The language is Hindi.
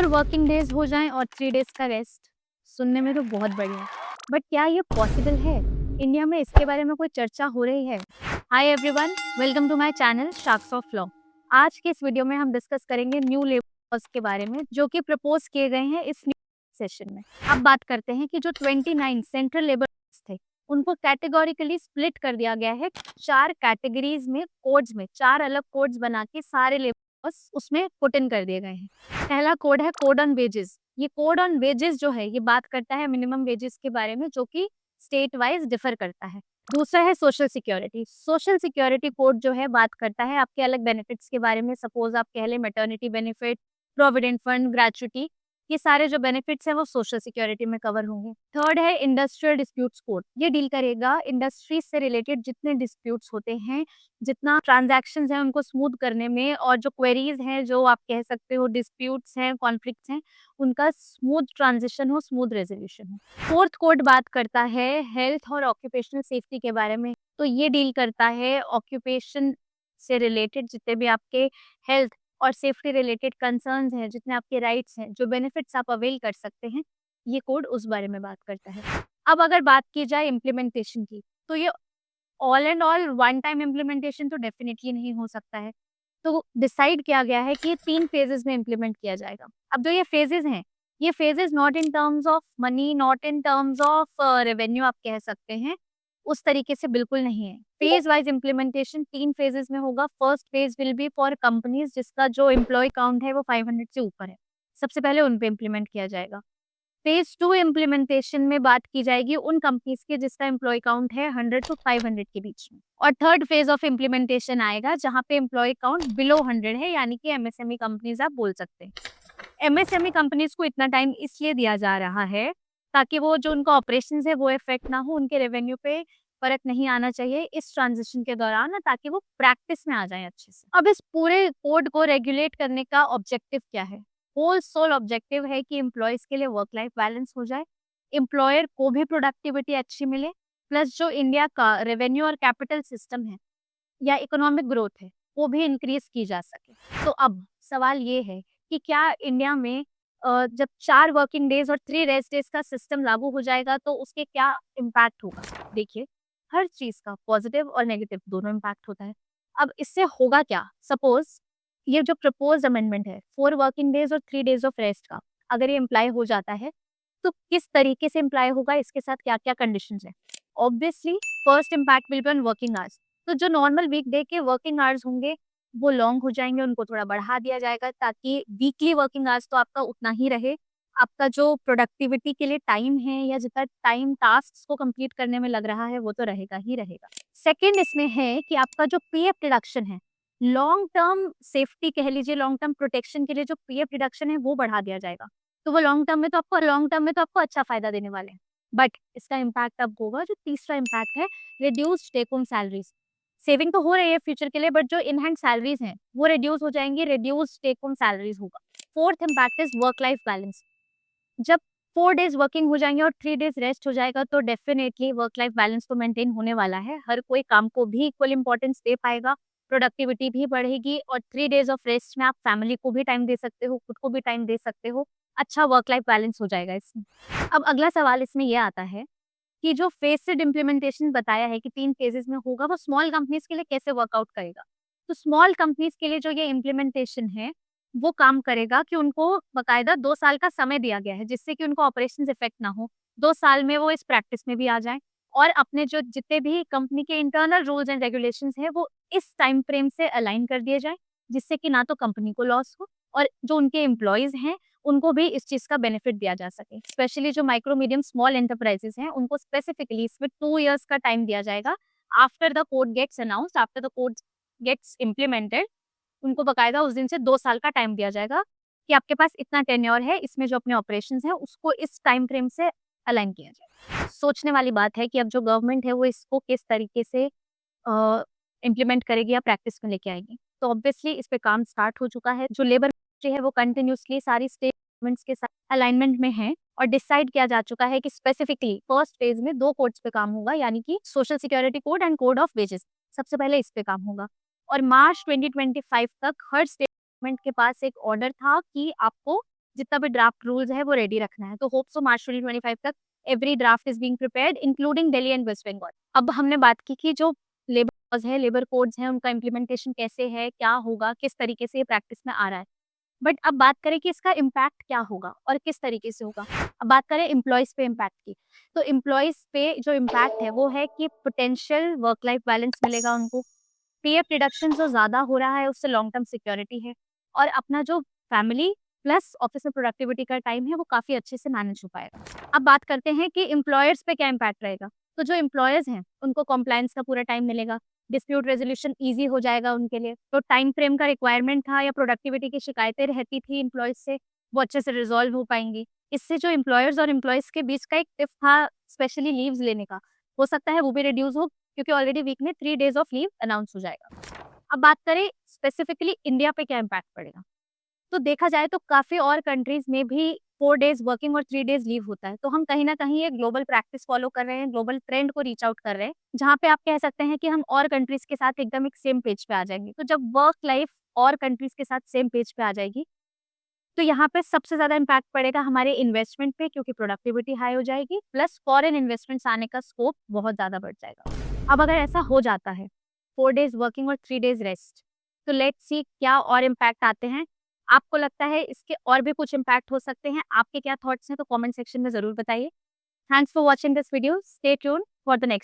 4 वर्किंग डेज हो जाएं और 3 डेज का रेस्ट। सुनने में तो बहुत बढ़िया है, बट क्या ये पॉसिबल है? इंडिया में इसके बारे में कोई चर्चा हो रही है? Hi everyone, welcome to my channel sharks of law. आज के इस वीडियो में हम डिस्कस करेंगे न्यू लेबर लॉज के बारे में जो कि प्रपोज किए गए हैं इस न्यू सेशन में। अब बात करते हैं कि जो 29 सेंट्रल लेबर लॉज थे उनको कैटेगोरिकली स्प्लिट कर दिया गया है 4 कैटेगरीज में, कोड्स में 4 अलग कोड्स बना के सारे लेबर लॉज उसमें पुट इन कर दिए गए हैं। पहला कोड है कोड ऑन वेजेस। ये कोड ऑन वेजेस जो है ये बात करता है मिनिमम वेजेस के बारे में जो कि स्टेट वाइज डिफर करता है। दूसरा है social security. Social security code जो है बात करता है आपके अलग बेनिफिट्स के बारे में। सपोज आप कह लें maternity benefit, provident fund, gratuity, ये सारे जो बेनिफिट्स हैं वो सोशल सिक्योरिटी में कवर होंगे। थर्ड है इंडस्ट्रियल डिस्प्यूट्स कोड। ये डील करेगा इंडस्ट्री से रिलेटेड जितने डिस्प्यूट्स होते हैं, जितना ट्रांजैक्शंस हैं उनको स्मूथ करने में, और जो क्वेरीज हैं, जो आप कह सकते हो डिस्प्यूट्स हैं, कॉन्फ्लिक्ट्स हैं, उनका स्मूथ ट्रांजिशन हो, स्मूथ रेजोल्यूशन हो। फोर्थ कोड बात करता है हेल्थ और ऑक्यूपेशनल सेफ्टी के बारे में। तो ये डील करता है ऑक्यूपेशन से रिलेटेड जितने भी आपके हेल्थ और सेफ्टी रिलेटेड कंसर्न्स हैं, जितने आपके राइट्स हैं, जो बेनिफिट्स आप अवेल कर सकते हैं, ये कोड उस बारे में बात करता है। अब अगर बात की जाए इम्प्लीमेंटेशन की, तो ये all and all one time implementation तो डेफिनेटली नहीं हो सकता है। तो डिसाइड किया गया है कि ये 3 फेजेस में इम्प्लीमेंट किया जाएगा। अब जो ये फेजेस हैं, ये phases not in terms of money, not in terms of revenue आप कह सकते हैं, उस तरीके से बिल्कुल नहीं है। फेज वाइज इम्प्लीमेंटेशन 3 फेजेस में होगा। First phase will be for companies जिसका जो एम्प्लॉय काउंट है वो 500 से ऊपर है। सबसे पहले उन पे इम्प्लीमेंट किया जाएगा। फेज 2 इम्प्लीमेंटेशन में बात की जाएगी उन कंपनीज की जिसका एम्प्लॉय काउंट है 100 टू 500 के बीच में। और थर्ड फेज ऑफ इम्प्लीमेंटेशन आएगा जहां पे एम्प्लॉय काउंट बिलो 100 है, यानी कि एमएसएमई कंपनीज आप बोल सकते हैं। एमएसएमई कंपनीज को इतना टाइम इसलिए दिया जा रहा है ताकि वो जो उनका ऑपरेशंस है वो इफेक्ट ना हो, उनके रेवेन्यू पे फर्क नहीं आना चाहिए इस ट्रांजिशन के दौरान, ताकि वो प्रैक्टिस में आ जाए अच्छे से। अब इस पूरे कोड को रेगुलेट करने का ऑब्जेक्टिव क्या है? होल सोल ऑब्जेक्टिव है कि एम्प्लॉयज के लिए वर्क लाइफ बैलेंस हो जाए, एम्प्लॉयर को भी प्रोडक्टिविटी अच्छी मिले, प्लस जो इंडिया का रेवेन्यू और कैपिटल सिस्टम है या इकोनॉमिक ग्रोथ है वो भी इंक्रीज की जा सके। तो अब सवाल ये है कि क्या इंडिया में जब 4 वर्किंग डेज और 3 रेस्ट डेज का सिस्टम लागू हो जाएगा तो उसके क्या इम्पैक्ट होगा? देखिए, हर चीज का पॉजिटिव और नेगेटिव दोनों इम्पैक्ट होता है। अब इससे होगा क्या? सपोज ये जो प्रपोज अमेंडमेंट है 4 वर्किंग डेज और 3 डेज ऑफ रेस्ट का, अगर ये इम्प्लाई हो जाता है तो किस तरीके से इम्प्लाई होगा, इसके साथ क्या क्या कंडीशन है? Obviously first impact will be on working hours. तो जो नॉर्मल वीकडे के वर्किंग आवर्स होंगे वो लॉन्ग हो जाएंगे, उनको थोड़ा बढ़ा दिया जाएगा ताकि वीकली वर्किंग आवर्स तो आपका उतना ही रहे। आपका जो प्रोडक्टिविटी के लिए टाइम है या जितना टाइम टास्क को कंप्लीट करने में लग रहा है वो तो रहेगा ही रहेगा। सेकेंड इसमें है कि आपका जो पीएफ डिडक्शन है, लॉन्ग टर्म सेफ्टी कह लीजिए, लॉन्ग टर्म प्रोटेक्शन के लिए जो पीएफ डिडक्शन है वो बढ़ा दिया जाएगा। तो वो लॉन्ग टर्म में तो आपको अच्छा फायदा देने वाले हैं। बट इसका इम्पैक्ट अब होगा, जो तीसरा इम्पैक्ट है, reduce take home salaries. Saving तो हो रही है फ्यूचर के लिए, बट जो इन हैंड सैलरीज हैं वो रिड्यूस हो जाएंगी, रिड्यूस टेक होम सैलरीज होगा। Fourth impact is work life balance. जब 4 डेज वर्किंग हो जाएंगे और 3 डेज रेस्ट हो जाएगा तो डेफिनेटली वर्क लाइफ बैलेंस तो मेंटेन होने वाला है। हर कोई काम को भी इक्वल इंपॉर्टेंस दे पाएगा, प्रोडक्टिविटी भी बढ़ेगी, और 3 डेज ऑफ रेस्ट में आप फैमिली को भी टाइम दे सकते हो, खुद को भी टाइम दे सकते हो। अच्छा वर्क लाइफ बैलेंस हो जाएगा इसमें। अब अगला सवाल इसमें यह आता है कि जो फेस्ड इम्प्लीमेंटेशन बताया है कि 3 फेजेस में होगा, वो स्मॉल कंपनीज के लिए कैसे वर्कआउट करेगा? तो स्मॉल कंपनीज के लिए जो ये इम्प्लीमेंटेशन है वो काम करेगा कि उनको बकायदा 2 साल का समय दिया गया है जिससे कि उनको ऑपरेशंस इफेक्ट ना हो। 2 साल में वो इस प्रैक्टिस में भी आ जाएँ और अपने जो जितने भी कंपनी के इंटरनल रूल्स एंड रेगुलेशंस हैं वो इस टाइम फ्रेम से अलाइन कर दिए जाएँ, जिससे कि ना तो कंपनी को लॉस हो और जो उनके एम्प्लॉइज़ हैं उनको भी इस चीज़ का बेनिफिट दिया जा सके। स्पेशली जो माइक्रो, मीडियम, स्मॉल एंटरप्राइजेज़ हैं उनको स्पेसिफिकली इसमें 2 इयर्स का टाइम दिया जाएगा। After the code gets announced, after the code gets implemented, उनको बकायदा उस दिन से 2 साल का टाइम दिया जाएगा कि आपके पास इतना टेन्योर है, इसमें जो अपने ऑपरेशंस हैं उसको इस टाइम फ्रेम से अलाइन किया जाए। सोचने वाली बात है कि अब जो गवर्नमेंट है वो इसको किस तरीके से इम्प्लीमेंट करेगी या प्रैक्टिस में लेके आएगी। तो ऑब्वियसली इस पे काम स्टार्ट हो चुका है। जो लेबर मिनिस्ट्री है वो कंटिन्यूअसली सारी स्टेट गवर्नमेंट्स के साथ अलाइनमेंट में है और डिसाइड किया जा चुका है कि स्पेसिफिकली फर्स्ट फेज में 2 कोड्स पे काम होगा, यानी कि social security code and code of wages. सबसे पहले इस पे काम होगा और मार्च 2025 तक हर स्टेट गवर्नमेंट के पास एक ऑर्डर था कि आपको जितना भी ड्राफ्ट रूल्स है वो रेडी रखना है। तो होप सो मार्च 2025 तक every draft is being prepared including Delhi and West Bengal. अब हमने बात की कि जो लेबर लॉज है, लेबर कोड्स हैं, उनका इम्प्लीमेंटेशन कैसे है, क्या होगा, किस तरीके से ये प्रैक्टिस में आ रहा है। बट अब बात करें कि इसका इम्पैक्ट क्या होगा और किस तरीके से होगा। अब बात करें एम्प्लॉइज़ पे इम्पैक्ट की, तो एम्प्लॉइज़ पे जो इम्पैक्ट है वो है कि पोटेंशियल वर्क लाइफ बैलेंस मिलेगा उनको। पीएफ रिडक्शन जो ज़्यादा हो रहा है उससे लॉन्ग टर्म सिक्योरिटी है और अपना जो फैमिली प्लस ऑफिस में प्रोडक्टिविटी का टाइम है वो काफ़ी अच्छे से मैनेज हो पाएगा। अब बात करते हैं कि एम्प्लॉयर्स पे क्या इम्पैक्ट रहेगा। तो जो एम्प्लॉयर्स हैं उनको कॉम्प्लायंस का पूरा टाइम मिलेगा, डिस्प्यूट रेज़ोल्यूशन ईज़ी हो जाएगा उनके लिए। तो टाइम फ्रेम का रिक्वायरमेंट था या प्रोडक्टिविटी की शिकायतें रहती थी एम्प्लॉइज़ से, वो अच्छे से रिज़ॉल्व हो पाएँगी। इससे जो एम्प्लॉयर्स और एम्प्लॉइज़ के बीच का एक टिफ था स्पेशली लीव्स लेने का, हो सकता है वो भी रिड्यूस हो क्योंकि ऑलरेडी वीक में 3 डेज़ ऑफ लीव अनाउंस हो जाएगा। अब बात करें स्पेसिफिकली इंडिया पे क्या इम्पैक्ट पड़ेगा, तो देखा जाए तो काफ़ी और कंट्रीज़ में भी 4 डेज़ वर्किंग और 3 डेज़ लीव होता है। तो हम कहीं न कहीं एक ग्लोबल प्रैक्टिस फ़ॉलो कर रहे हैं, ग्लोबल ट्रेंड को रीच आउट कर रहे हैं, जहाँ पे आप कह सकते हैं कि हम और कंट्रीज़ के साथ एकदम एक सेम पेज पे आ जाएँगे। तो जब वर्क लाइफ़ और कंट्रीज़ के साथ सेम पेज पे आ जाएगी, तो यहाँ पे सबसे ज़्यादा इम्पैक्ट पड़ेगा हमारे इन्वेस्टमेंट पे क्योंकि प्रोडक्टिविटी हाई हो जाएगी, प्लस फॉरेन इन्वेस्टमेंट्स आने का स्कोप बहुत ज़्यादा बढ़ जाएगा। अब अगर ऐसा हो जाता है, 4 डेज़ वर्किंग और 3 डेज़ रेस्ट, तो लेट्स सी क्या और इम्पैक्ट आते हैं। आपको लगता है इसके और भी कुछ इम्पैक्ट हो सकते हैं? आपके क्या थॉट्स हैं? तो कमेंट सेक्शन में ज़रूर बताइए। Thanks for watching this video. Stay tuned for the next